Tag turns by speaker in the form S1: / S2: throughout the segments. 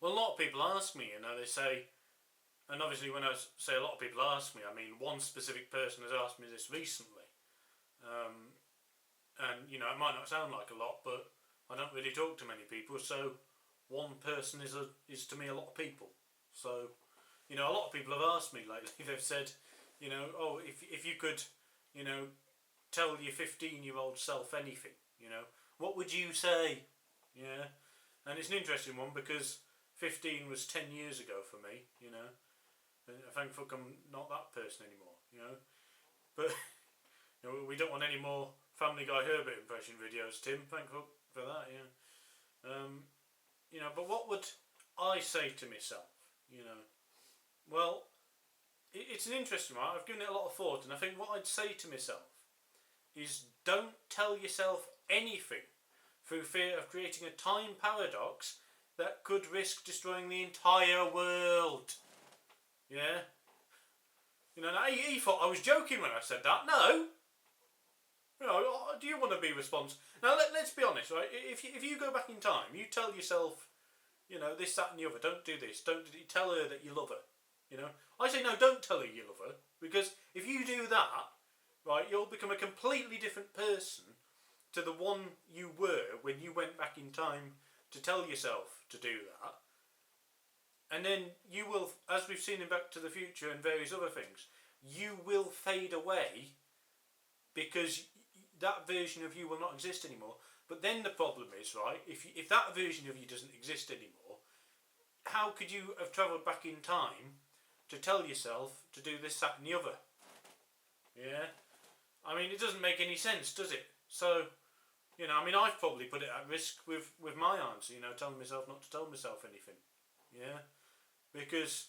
S1: Well, a lot of people ask me, they say, and obviously when I say a lot of people ask me, I mean one specific person has asked me this recently. And, it might not sound like a lot, but I don't really talk to many people, so one person is to me a lot of people. So, a lot of people have asked me lately, they've said, oh, if you could, tell your 15-year-old self anything, what would you say? Yeah. And it's an interesting one because 15 was 10 years ago for me, and thank fuck I'm not that person anymore, But, we don't want any more Family Guy Herbert impression videos, Tim, thank fuck for that, but what would I say to myself, Well, it's an interesting one. I've given it a lot of thought, and I think what I'd say to myself is don't tell yourself anything through fear of creating a time paradox that could risk destroying the entire world. Yeah? Now he thought I was joking when I said that. No! Do you want to be responsible? Now let's be honest, right? If you go back in time, you tell yourself, this, that and the other, don't do this, don't tell her that you love her. I say no, don't tell her you love her, because if you do that, right, you'll become a completely different person to the one you were when you went back in time to tell yourself to do that. And then you will, as we've seen in Back to the Future and various other things, you will fade away because that version of you will not exist anymore. But then the problem is, right, if that version of you doesn't exist anymore, how could you have travelled back in time to tell yourself to do this, that and the other? Yeah? I mean, it doesn't make any sense, does it? So, I've probably put it at risk with my answer, telling myself not to tell myself anything. Yeah? Because,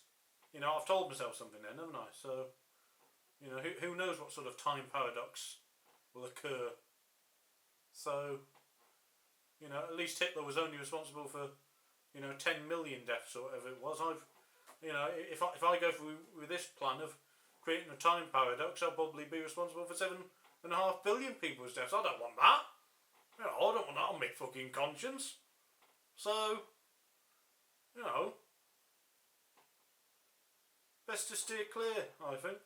S1: I've told myself something then, haven't I? So, who knows what sort of time paradox will occur. So, at least Hitler was only responsible for, 10 million deaths or whatever it was. If I go through with this plan of creating a time paradox, I'll probably be responsible for 7.5 billion people's deaths. I don't want that. I don't want that on my fucking conscience. So, best to steer clear, I think.